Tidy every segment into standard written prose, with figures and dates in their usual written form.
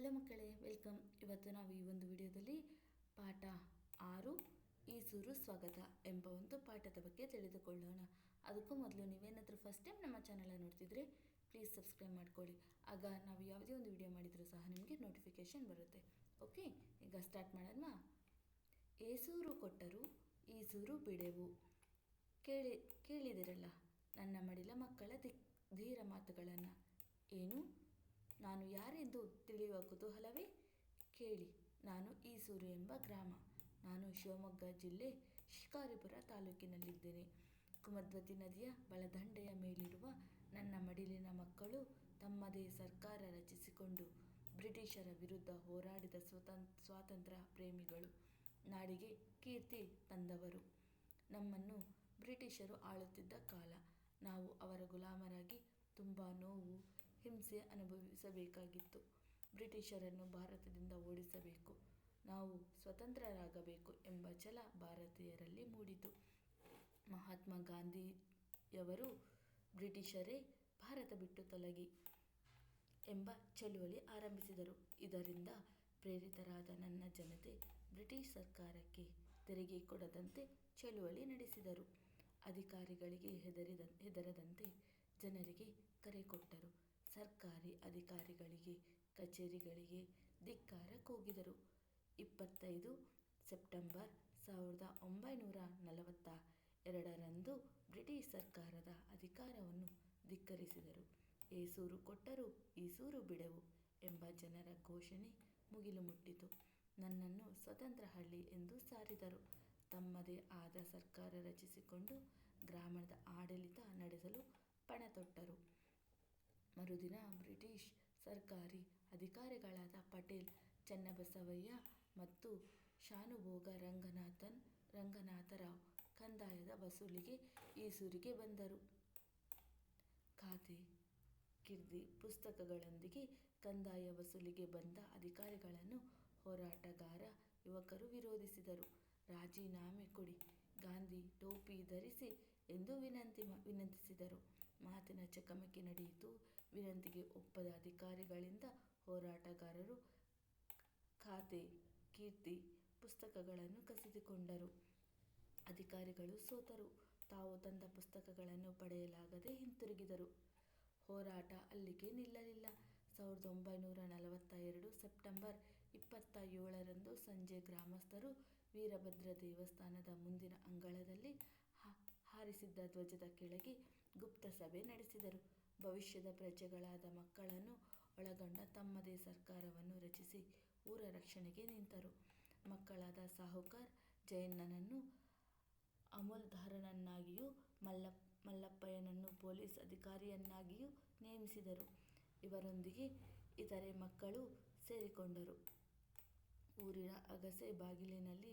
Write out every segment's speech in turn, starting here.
Hello ಮಕ್ಕಳೇ, welcome. ಇವತ್ತು ನಾವು ಈ ಒಂದು ವಿಡಿಯೋದಲ್ಲಿ ಪಾಠ 6 ಈಸೂರು ಸ್ವಾಗತ ಎಂಬ ಒಂದು ಪಾಠದ ಬಗ್ಗೆ ತಿಳಿದುಕೊಳ್ಳೋಣ. ಅದಕ್ಕೂ ಮೊದಲು ನೀವೇನಾದರೂ ಫಸ್ಟ್ ಟೈಮ್ ನಮ್ಮ ಚಾನಲ್ ನೋಡ್ತಿದ್ರೆ ಪ್ಲೀಸ್ ಸಬ್ಸ್ಕ್ರೈಬ್ ಮಾಡ್ಕೊಳ್ಳಿ. ಆಗ ನಾವು ಯಾವುದೇ ಒಂದು ವಿಡಿಯೋ ಮಾಡಿದರೂ ಸಹ ನಿಮಗೆ ನೋಟಿಫಿಕೇಷನ್ ಬರುತ್ತೆ. ಓಕೆ, ಈಗ ಸ್ಟಾರ್ಟ್ ಮಾಡೋಣ. ಏಸೂರು ಕೊಟ್ಟರು ಈಸೂರು ಬಿಡೆವು. ಕೇಳಿದಿರಲ್ಲ ನನ್ನ ಮಡಿಲ ಮಕ್ಕಳ ಧೀರ ಮಾತುಗಳನ್ನು. ಏನು, ನಾನು ಯಾರೆಂದು ತಿಳಿಯುವ ಕುತೂಹಲವೇ? ಕೇಳಿ. ನಾನು ಈಸೂರು ಎಂಬ ಗ್ರಾಮ. ನಾನು ಶಿವಮೊಗ್ಗ ಜಿಲ್ಲೆ ಶಿಕಾರಿಪುರ ತಾಲೂಕಿನಲ್ಲಿದ್ದೇನೆ. ಕುಮದ್ವತಿ ನದಿಯ ಬಲದಂಡೆಯ ಮೇಲಿರುವ ನನ್ನ ಮಡಿಲಿನ ಮಕ್ಕಳು ತಮ್ಮದೇ ಸರ್ಕಾರ ರಚಿಸಿಕೊಂಡು ಬ್ರಿಟಿಷರ ವಿರುದ್ಧ ಹೋರಾಡಿದ ಸ್ವಾತಂತ್ರ್ಯ ಪ್ರೇಮಿಗಳು. ನಾಡಿಗೆ ಕೀರ್ತಿ ತಂದವರು. ನಮ್ಮನ್ನು ಬ್ರಿಟಿಷರು ಆಳುತ್ತಿದ್ದ ಕಾಲ. ನಾವು ಅವರ ಗುಲಾಮರಾಗಿ ತುಂಬ ನೋವು ಹಿಂಸೆ ಅನುಭವಿಸಬೇಕಾಗಿತ್ತು. ಬ್ರಿಟಿಷರನ್ನು ಭಾರತದಿಂದ ಓಡಿಸಬೇಕು, ನಾವು ಸ್ವತಂತ್ರರಾಗಬೇಕು ಎಂಬ ಛಲ ಭಾರತೀಯರಲ್ಲಿ ಮೂಡಿತು. ಮಹಾತ್ಮ ಗಾಂಧಿಯವರು ಬ್ರಿಟಿಷರೇ ಭಾರತ ಬಿಟ್ಟು ತೊಲಗಿ ಎಂಬ ಚಳುವಳಿ ಆರಂಭಿಸಿದರು. ಇದರಿಂದ ಪ್ರೇರಿತರಾದ ನನ್ನ ಜನತೆ ಬ್ರಿಟಿಷ್ ಸರ್ಕಾರಕ್ಕೆ ತೆರಿಗೆ ಕೊಡದಂತೆ ಚಳುವಳಿ ನಡೆಸಿದರು. ಅಧಿಕಾರಿಗಳಿಗೆ ಹೆದರದಂತೆ ಜನರಿಗೆ ಕರೆ ಕೊಟ್ಟರು. ಸರ್ಕಾರಿ ಅಧಿಕಾರಿಗಳಿಗೆ, ಕಚೇರಿಗಳಿಗೆ ಧಿಕ್ಕಾರ ಕೂಗಿದರು. 25 ಸೆಪ್ಟೆಂಬರ್ 1942ರಂದು ಬ್ರಿಟಿಷ್ ಸರ್ಕಾರದ ಅಧಿಕಾರವನ್ನು ಧಿಕ್ಕರಿಸಿದರು. ಏಸೂರು ಕೊಟ್ಟರು ಈಸೂರು ಬಿಡೆವು ಎಂಬ ಜನರ ಘೋಷಣೆ ಮುಗಿಲು ಮುಟ್ಟಿತು. ನನ್ನನ್ನು ಸ್ವತಂತ್ರ ಹಳ್ಳಿ ಎಂದು ಸಾರಿದರು. ತಮ್ಮದೇ ಆದ ಸರ್ಕಾರ ರಚಿಸಿಕೊಂಡು ಗ್ರಾಮದ ಆಡಳಿತ ನಡೆಸಲು ಪಣತೊಟ್ಟರು. ಮರುದಿನ ಬ್ರಿಟಿಷ್ ಸರ್ಕಾರಿ ಅಧಿಕಾರಿಗಳಾದ ಪಟೇಲ್ ಚನ್ನಬಸವಯ್ಯ ಮತ್ತು ಶಾನುಭೋಗ ರಂಗನಾಥರಾವ್ ಕಂದಾಯದ ವಸೂಲಿಗೆ ಈಸೂರಿಗೆ ಬಂದರು. ಖಾತೆ ಕಿರ್ದಿ ಪುಸ್ತಕಗಳೊಂದಿಗೆ ಕಂದಾಯ ವಸೂಲಿಗೆ ಬಂದ ಅಧಿಕಾರಿಗಳನ್ನು ಹೋರಾಟಗಾರ ಯುವಕರು ವಿರೋಧಿಸಿದರು. ರಾಜೀನಾಮೆ ಕೊಡಿ, ಗಾಂಧಿ ಟೋಪಿ ಧರಿಸಿ ಎಂದು ವಿನಂತಿಸಿದರು. ಮಾತಿನ ಚಕಮಕಿ ನಡೆಯಿತು. ವಿನಂತಿಗೆ ಒಪ್ಪದ ಅಧಿಕಾರಿಗಳಿಂದ ಹೋರಾಟಗಾರರು ಖಾತೆ ಕೀರ್ತಿ ಪುಸ್ತಕಗಳನ್ನು ಕಸಿದುಕೊಂಡರು. ಅಧಿಕಾರಿಗಳು ಸೋತರು. ತಾವು ತಂದ ಪುಸ್ತಕಗಳನ್ನು ಪಡೆಯಲಾಗದೆ ಹಿಂತಿರುಗಿದರು. ಹೋರಾಟ ಅಲ್ಲಿಗೆ ನಿಲ್ಲಲಿಲ್ಲ. 1942 ಸೆಪ್ಟೆಂಬರ್ 27ರಂದು ಸಂಜೆ ಗ್ರಾಮಸ್ಥರು ವೀರಭದ್ರ ದೇವಸ್ಥಾನದ ಮುಂದಿನ ಅಂಗಳದಲ್ಲಿ ಹಾರಿಸಿದ್ದ ಧ್ವಜದ ಕೆಳಗೆ ಗುಪ್ತ ಸಭೆ ನಡೆಸಿದರು. ಭವಿಷ್ಯದ ಪ್ರಜೆಗಳಾದ ಮಕ್ಕಳನ್ನು ಒಳಗೊಂಡ ತಮ್ಮದೇ ಸರ್ಕಾರವನ್ನು ರಚಿಸಿ ಊರ ರಕ್ಷಣೆಗೆ ನಿಂತರು. ಮಕ್ಕಳಾದ ಸಾಹುಕಾರ್ ಜಯಣ್ಣನನ್ನು ಅಮಲ್ದಾರನನ್ನಾಗಿಯೂ ಮಲ್ಲಪ್ಪಯ್ಯನನ್ನು ಪೊಲೀಸ್ ಅಧಿಕಾರಿಯನ್ನಾಗಿಯೂ ನೇಮಿಸಿದರು. ಇವರೊಂದಿಗೆ ಇತರೆ ಮಕ್ಕಳೂ ಸೇರಿಕೊಂಡರು. ಊರಿನ ಅಗಸೆ ಬಾಗಿಲಿನಲ್ಲಿ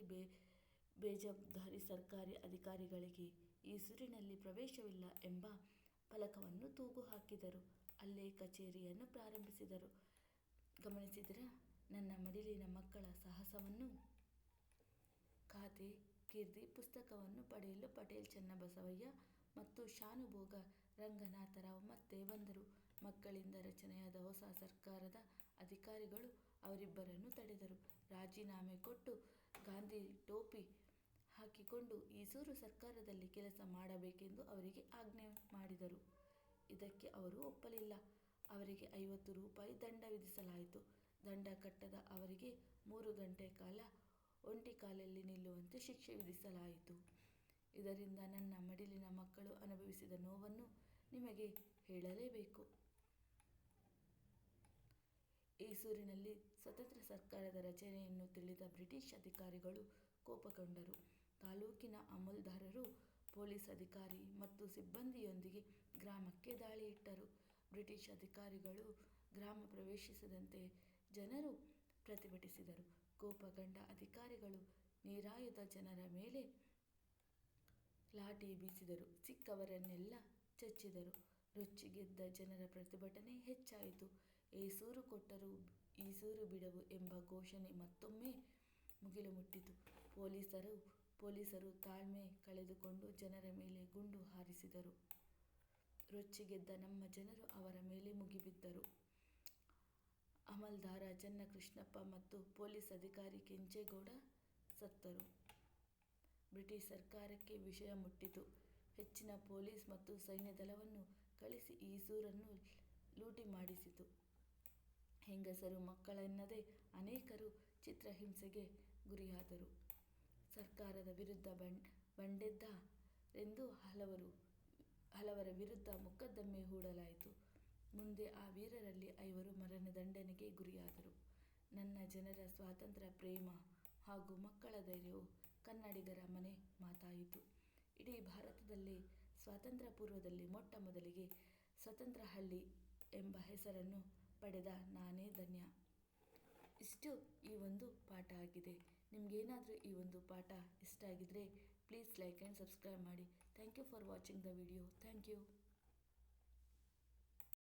ಬೇಜವಾಬ್ದಾರಿ ಸರ್ಕಾರಿ ಅಧಿಕಾರಿಗಳಿಗೆ ಈಸೂರಿನಲ್ಲಿ ಪ್ರವೇಶವಿಲ್ಲ ಎಂಬ ಫಲಕವನ್ನು ತೂಗು ಹಾಕಿದರು. ಅಲ್ಲೇ ಕಚೇರಿಯನ್ನು ಪ್ರಾರಂಭಿಸಿದರು. ಗಮನಿಸಿದಿರಾ ನನ್ನ ಮಡಿಲಿನ ಮಕ್ಕಳ ಸಾಹಸವನ್ನು? ಖಾತೆ ಕೀರ್ತಿ ಪುಸ್ತಕವನ್ನು ಪಡೆಯಲು ಪಟೇಲ್ ಚನ್ನಬಸವಯ್ಯ ಮತ್ತು ಶಾನುಭೋಗ ರಂಗನಾಥರಾವ್ ಮತ್ತೆ ಬಂದರು. ಮಕ್ಕಳಿಂದ ರಚನೆಯಾದ ಹೊಸ ಸರ್ಕಾರದ ಅಧಿಕಾರಿಗಳು ಅವರಿಬ್ಬರನ್ನು ತಡೆದರು. ರಾಜೀನಾಮೆ ಕೊಟ್ಟು ಗಾಂಧಿ ಟೋಪಿ ಹಾಕಿಕೊಂಡು ಈಸೂರು ಸರ್ಕಾರದಲ್ಲಿ ಕೆಲಸ ಮಾಡಬೇಕೆಂದು ಅವರಿಗೆ ಆಜ್ಞೆ ಮಾಡಿದರು. ಇದಕ್ಕೆ ಅವರು ಒಪ್ಪಲಿಲ್ಲ. ಅವರಿಗೆ 50 ರೂಪಾಯಿ ದಂಡ ವಿಧಿಸಲಾಯಿತು. ದಂಡ ಕಟ್ಟದ ಅವರಿಗೆ 3 ಗಂಟೆ ಕಾಲ ಒಂಟಿ ಕಾಲಲ್ಲಿ ನಿಲ್ಲುವಂತೆ ಶಿಕ್ಷೆ ವಿಧಿಸಲಾಯಿತು. ಇದರಿಂದ ನನ್ನ ಮಡಿಲಿನ ಮಕ್ಕಳು ಅನುಭವಿಸಿದ ನೋವನ್ನು ನಿಮಗೆ ಹೇಳಲೇಬೇಕು. ಈಸೂರಿನಲ್ಲಿ ಸ್ವತಂತ್ರ ಸರ್ಕಾರದ ರಚನೆಯನ್ನು ತಿಳಿದ ಬ್ರಿಟಿಷ್ ಅಧಿಕಾರಿಗಳು ಕೋಪಗೊಂಡರು. ತಾಲೂಕಿನ ಅಮಲ್ದಾರರು, ಪೊಲೀಸ್ ಅಧಿಕಾರಿ ಮತ್ತು ಸಿಬ್ಬಂದಿಯೊಂದಿಗೆ ಗ್ರಾಮಕ್ಕೆ ದಾಳಿ ಇಟ್ಟರು. ಬ್ರಿಟಿಷ್ ಅಧಿಕಾರಿಗಳು ಗ್ರಾಮ ಪ್ರವೇಶಿಸದಂತೆ ಜನರು ಪ್ರತಿಭಟಿಸಿದರು. ಕೋಪಗೊಂಡ ಅಧಿಕಾರಿಗಳು ನಿರಾಯುಧ ಜನರ ಮೇಲೆ ಲಾಠಿ ಬೀಸಿದರು. ಸಿಕ್ಕವರನ್ನೆಲ್ಲ ಚಚ್ಚಿದರು. ರೊಚ್ಚಿಗೆದ್ದ ಜನರ ಪ್ರತಿಭಟನೆ ಹೆಚ್ಚಾಯಿತು. ಏಸೂರು ಕೊಟ್ಟರು ಈಸೂರು ಬಿಡೆವು ಎಂಬ ಘೋಷಣೆ ಮತ್ತೊಮ್ಮೆ ಮುಗಿಲು ಮುಟ್ಟಿತು. ಪೊಲೀಸರು ತಾಳ್ಮೆ ಕಳೆದುಕೊಂಡು ಜನರ ಮೇಲೆ ಗುಂಡು ಹಾರಿಸಿದರು. ರೊಚ್ಚಿಗೆದ್ದ ನಮ್ಮ ಜನರು ಅವರ ಮೇಲೆ ಮುಗಿಬಿದ್ದರು. ಅಮಲ್ದಾರ ಚನ್ನಕೃಷ್ಣಪ್ಪ ಮತ್ತು ಪೊಲೀಸ್ ಅಧಿಕಾರಿ ಕೆಂಚೇಗೌಡ ಸತ್ತರು. ಬ್ರಿಟಿಷ್ ಸರ್ಕಾರಕ್ಕೆ ವಿಷಯ ಮುಟ್ಟಿತು. ಹೆಚ್ಚಿನ ಪೊಲೀಸ್ ಮತ್ತು ಸೈನ್ಯ ದಳವನ್ನು ಕಳಿಸಿ ಈಸೂರನ್ನು ಲೂಟಿ ಮಾಡಿಸಿತು. ಹೆಂಗಸರು ಮಕ್ಕಳೆನ್ನದೇ ಅನೇಕರು ಚಿತ್ರಹಿಂಸೆಗೆ ಗುರಿಯಾದರು. ಸರ್ಕಾರದ ವಿರುದ್ಧ ಬಂಡೆದ್ದರೆಂದು ಹಲವರ ವಿರುದ್ಧ ಮೊಕದ್ದಮೆ ಹೂಡಲಾಯಿತು. ಮುಂದೆ ಆ ವೀರರಲ್ಲಿ 5 ಮರಣದಂಡನೆಗೆ ಗುರಿಯಾದರು. ನನ್ನ ಜನರ ಸ್ವಾತಂತ್ರ್ಯ ಪ್ರೇಮ ಹಾಗೂ ಮಕ್ಕಳ ಧೈರ್ಯವು ಕನ್ನಡಿಗರ ಮನೆ ಮಾತಾಯಿತು. ಇಡೀ ಭಾರತದಲ್ಲೇ ಸ್ವಾತಂತ್ರ್ಯ ಪೂರ್ವದಲ್ಲಿ ಮೊಟ್ಟ ಮೊದಲಿಗೆ ಸ್ವತಂತ್ರಹಳ್ಳಿ ಎಂಬ ಹೆಸರನ್ನು ಪಡೆದ ನಾನೇ ಧನ್ಯ. ಇಷ್ಟು ಈ ಒಂದು ಪಾಠ ಆಗಿದೆ. ನಿಮಗೇನಾದರೂ ಈ ಒಂದು ಪಾಠ ಇಷ್ಟ ಆಗಿದ್ರೆ ಪ್ಲೀಸ್ ಲೈಕ್ ಆ್ಯಂಡ್ ಸಬ್ಸ್ಕ್ರೈಬ್ ಮಾಡಿ. Thank you for watching the video. Thank you.